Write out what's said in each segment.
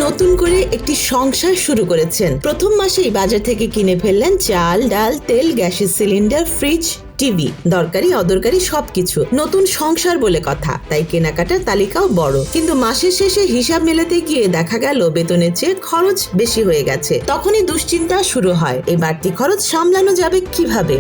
নতুন করে একটি সংসার শুরু করেছেন। প্রথম মাসেই বাজার থেকে কিনে ফেললেন চাল, ডাল, তেল, গ্যাসের সিলিন্ডার, ফ্রিজ, টিভি, দরকারি অদরকারি সবকিছু। নতুন সংসার বলে কথা, তাই কেনাকাটার তালিকাও বড়। কিন্তু মাসের শেষে হিসাব মেলাতে গিয়ে দেখা গেল বেতনের চেয়ে খরচ বেশি হয়ে গেছে। তখনই দুশ্চিন্তা শুরু হয়, এই বাড়তি খরচ সামলানো যাবে কিভাবে।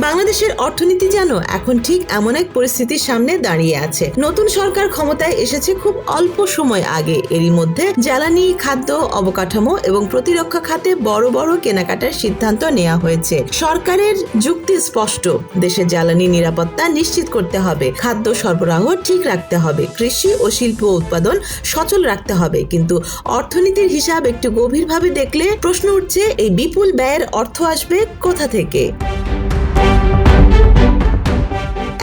বাংলাদেশের অর্থনীতি যেন এখন ঠিক এমন এক পরিস্থিতির সামনে দাঁড়িয়ে আছে। নতুন সরকার ক্ষমতায় এসেছে খুব অল্প সময় আগে। এরই মধ্যে জ্বালানি, খাদ্য, অবকাঠামো এবং প্রতিরক্ষা খাতে বড় বড় কেনাকাটার সিদ্ধান্ত নেওয়া হয়েছে। সরকারের যুক্তি স্পষ্ট, দেশের জ্বালানি নিরাপত্তা নিশ্চিত করতে হবে, খাদ্য সরবরাহ ঠিক রাখতে হবে, কৃষি ও শিল্প উৎপাদন সচল রাখতে হবে। কিন্তু অর্থনীতির হিসাব একটু গভীরভাবে দেখলে প্রশ্ন উঠছে, এই বিপুল ব্যয়ের অর্থ আসবে কোথা থেকে?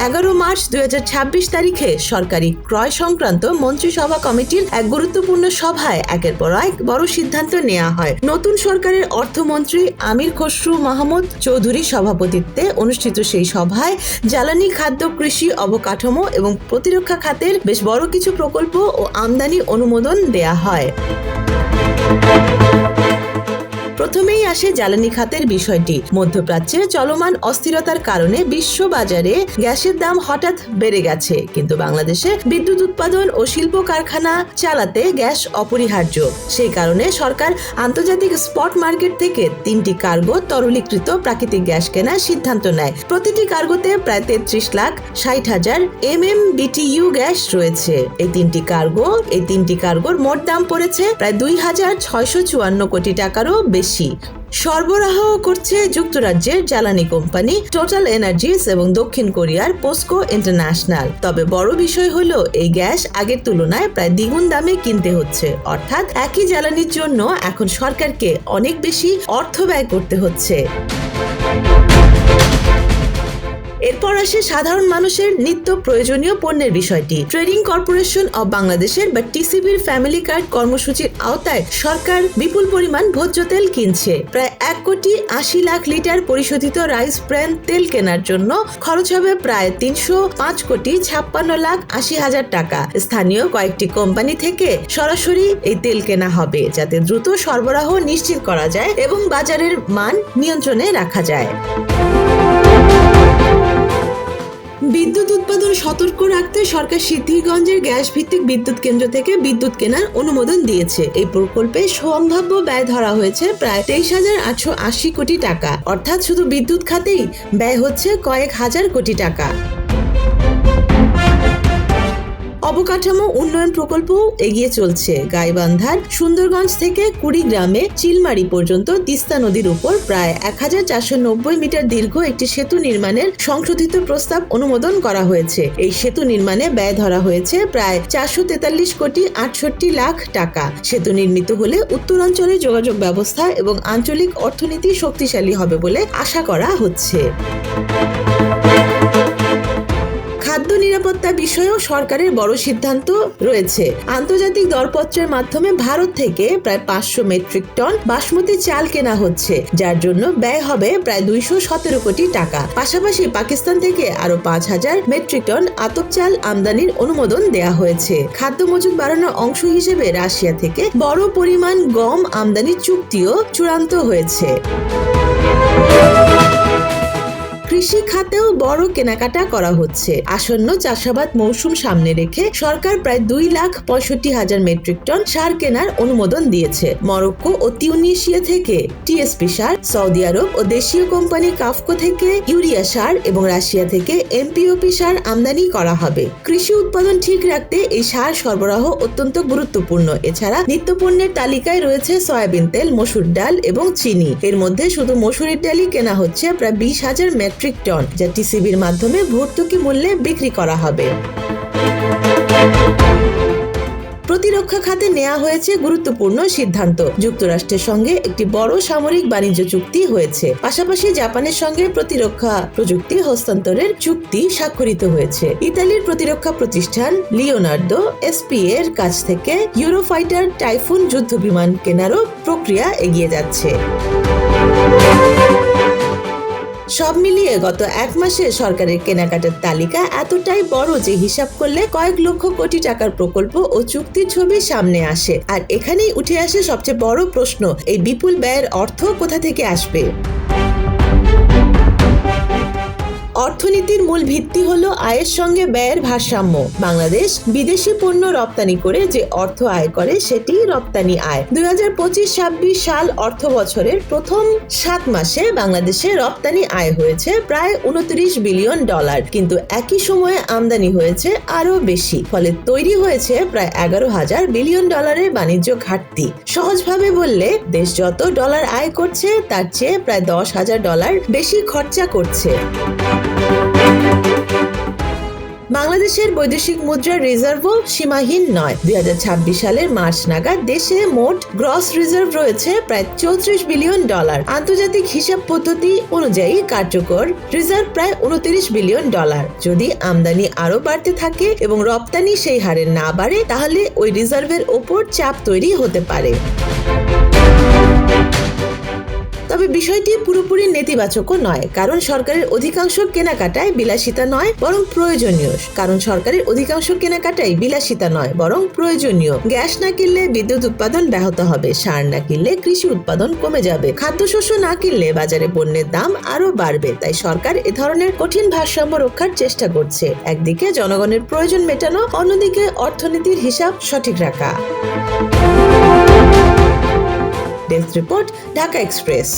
11 মার্চ 2026 তারিখে সরকারি ক্রয় সংক্রান্ত মন্ত্রিসভা কমিটির এক গুরুত্বপূর্ণ সভায় একের পর এক বড় সিদ্ধান্ত নেওয়া হয়। নতুন সরকারের অর্থমন্ত্রী আমির খসরু মাহমুদ চৌধুরী সভাপতিত্বে অনুষ্ঠিত সেই সভায় জ্বালানি, খাদ্য, কৃষি, অবকাঠামো এবং প্রতিরক্ষা খাতের বেশ বড় কিছু প্রকল্প ও আমদানি অনুমোদন দেয়া হয়। প্রথমেই আসে জ্বালানি খাতের বিষয়টি। মধ্যপ্রাচ্যে চলমান অস্থিরতার কারণে বিশ্ব বাজারে গ্যাসের দাম হঠাৎ বেড়ে গেছে, কিন্তু বাংলাদেশে বিদ্যুৎ উৎপাদন ও শিল্প কারখানা চালাতে গ্যাস অপরিহার্য। সেই কারণে সরকার আন্তর্জাতিক স্পট মার্কেট থেকে 3টি কার্গো তরলীকৃত প্রাকৃতিক গ্যাস কেনার সিদ্ধান্ত নেয়। প্রতিটি কার্গোতে প্রায় 33,60,000 MMBTU গ্যাস রয়েছে। এই তিনটি কার্গোর মোট দাম পড়েছে প্রায় 2,654 কোটি টাকারও বেশি। সরবরাহ করছে যুক্তরাজ্যের জ্বালানি কোম্পানি টোটাল এনার্জিস এবং দক্ষিণ কোরিয়ার পোস্কো ইন্টারন্যাশনাল। তবে বড় বিষয় হলো, এই গ্যাস আগের তুলনায় প্রায় দ্বিগুণ দামে কিনতে হচ্ছে। অর্থাৎ একই জ্বালানির জন্য এখন সরকারকে অনেক বেশি অর্থ ব্যয় করতে হচ্ছে। এরপর আসে সাধারণ মানুষের নিত্য প্রয়োজনীয় পণ্যের বিষয়টি। ট্রেডিং কর্পোরেশন অব বাংলাদেশের বা টিসিবির ফ্যামিলি কার্ড কর্মসূচির আওতায় সরকার বিপুল পরিমাণ ভোজ্য তেল কিনছে। প্রায় 1,80,00,000 লিটার পরিশোধিত রাইস ব্র্যান তেল কেনার জন্য খরচ হবে প্রায় 305,56,80,000 টাকা। স্থানীয় কয়েকটি কোম্পানি থেকে সরাসরি এই তেল কেনা হবে, যাতে দ্রুত সরবরাহ নিশ্চিত করা যায় এবং বাজারের মান নিয়ন্ত্রণে রাখা যায়। বিদ্যুৎ উৎপাদন সতর্ক রাখতে সরকার সিদ্ধিরগঞ্জের গ্যাস ভিত্তিক বিদ্যুৎ কেন্দ্র থেকে বিদ্যুৎ কেনার অনুমোদন দিয়েছে। এই প্রকল্পে সম্ভাব্য ব্যয় ধরা হয়েছে প্রায় 23,880 কোটি টাকা। অর্থাৎ শুধু বিদ্যুৎ খাতেই ব্যয় হচ্ছে কয়েক হাজার কোটি টাকা। অবকাঠামো উন্নয়ন প্রকল্প এগিয়ে চলছে। গাইবান্ধার সুন্দরগঞ্জ থেকে কুড়িগ্রামে চিলমারি পর্যন্ত তিস্তা নদীর উপর প্রায় 1,490 মিটার দীর্ঘ একটি সেতু নির্মাণের সংশোধিত প্রস্তাব অনুমোদন করা হয়েছে। এই সেতু নির্মাণে ব্যয় ধরা হয়েছে প্রায় 443,68,00,000 টাকা। সেতু নির্মিত হলে উত্তরাঞ্চলের যোগাযোগ ব্যবস্থা এবং আঞ্চলিক অর্থনীতি শক্তিশালী হবে বলে আশা করা হচ্ছে। খাদ্য নিরাপত্তা বিষয়েও সরকারের বড় সিদ্ধান্ত রয়েছে। আন্তর্জাতিক দরপত্রের মাধ্যমে ভারত থেকে প্রায় 500 মেট্রিক টন বাসমতি চাল কেনা হচ্ছে, যার জন্য ব্যয় হবে প্রায় 217 কোটি টাকা। পাশাপাশি পাকিস্তান থেকে আরো 5,000 মেট্রিক টন আতপ চাল আমদানির অনুমোদন দেয়া হয়েছে। খাদ্য মজুত বাড়ানোর অংশ হিসেবে রাশিয়া থেকে বড় পরিমাণ গম আমদানির চুক্তিও চূড়ান্ত হয়েছে। কৃষি খাতেও বড় কেনাকাটা করা হচ্ছে। আসন্ন চাষাবাদ মৌসুম সামনে রেখে সরকার প্রায় 2,65,000 মেট্রিক টন সার কেনার অনুমোদন দিয়েছে। মরক্কো ও তিউনিসিয়া থেকে টিএসপি সার, সৌদি আরব ও দেশীয় কোম্পানি কাফকো থেকে ইউরিয়া সার এবং রাশিয়া থেকে এমপিওপি সার আমদানি করা হবে। কৃষি উৎপাদন ঠিক রাখতে এই সার সরবরাহ অত্যন্ত গুরুত্বপূর্ণ। এছাড়া নিত্যপণ্যের তালিকায় রয়েছে সয়াবিন তেল, মসুর ডাল এবং চিনি। এর মধ্যে শুধু মসুরের ডালই কেনা হচ্ছে প্রায় 20,000 মেট্রিক টন, যা টিসিবির মাধ্যমে ভর্তুকি মূল্যে বিক্রি করা হবে। প্রতিরক্ষা খাতে নেওয়া হয়েছে গুরুত্বপূর্ণ সিদ্ধান্ত। যুক্তরাষ্ট্রের সঙ্গে একটি বড় সামরিক বাণিজ্য চুক্তি হয়েছে। পাশাপাশি জাপানের সঙ্গে প্রতিরক্ষা প্রযুক্তি হস্তান্তরের চুক্তি স্বাক্ষরিত হয়েছে। ইতালির প্রতিরক্ষা প্রতিষ্ঠান লিওনার্দো এসপি এর কাছ থেকে ইউরোফাইটার টাইফুন যুদ্ধ বিমান কেনারও প্রক্রিয়া এগিয়ে যাচ্ছে। সব মিলিয়ে গত এক মাসে সরকারের কেনাকাটার তালিকা এতটাই বড় যে হিসাব করলে কয়েক লক্ষ কোটি টাকার প্রকল্প ও চুক্তির ছবি সামনে আসে। আর এখানেই উঠে আসে সবচেয়ে বড় প্রশ্ন, এই বিপুল ব্যয়ের অর্থ কোথা থেকে আসবে? অর্থনীতির মূল ভিত্তি হলো আয়ের সঙ্গে ব্যয়ের ভারসাম্য। বাংলাদেশ বিদেশি পণ্য রপ্তানি করে যে অর্থ আয় করে সেটি রপ্তানি আয়। 2025-26 সাল অর্থ বছরের প্রথম 7 মাসে বাংলাদেশে রপ্তানি আয় হয়েছে প্রায় $29 বিলিয়ন, কিন্তু একই সময়ে আমদানি হয়েছে আরো বেশি। ফলে তৈরি হয়েছে প্রায় $11,000 বিলিয়ন বাণিজ্য ঘাটতি। সহজভাবে বললে দেশ যত ডলার আয় করছে তার চেয়ে প্রায় $10,000 বেশি খরচা করছে। বাংলাদেশের বৈদেশিক মুদ্রার রিজার্ভও সীমাহীন নয়। 2026 সালের মার্চ নাগাদ দেশে মোট গ্রস রিজার্ভ রয়েছে প্রায় $34 বিলিয়ন। আন্তর্জাতিক হিসাব পদ্ধতি অনুযায়ী কার্যকর রিজার্ভ প্রায় $29 বিলিয়ন। যদি আমদানি আরো বাড়তে থাকে এবং রপ্তানি সেই হারে না বাড়ে তাহলে ওই রিজার্ভের ওপর চাপ তৈরি হতে পারে। তবে বিষয়টি পুরোপুরি নেতিবাচকও নয়, কারণ সরকারের অধিকাংশ কেনাকাটায় বিলাসিতা নয় বরং প্রয়োজনীয়। গ্যাস না কিনলে বিদ্যুৎ উৎপাদন ব্যাহত হবে, সার না কিনলে কৃষি উৎপাদন কমে যাবে, খাদ্যশস্য না কিনলে বাজারে পণ্যের দাম আরো বাড়বে। তাই সরকার এ ধরনের কঠিন ভারসাম্য রক্ষার চেষ্টা করছে, একদিকে জনগণের প্রয়োজন মেটানো, অন্যদিকে অর্থনীতির হিসাব সঠিক রাখা। Desk report, Dhaka express.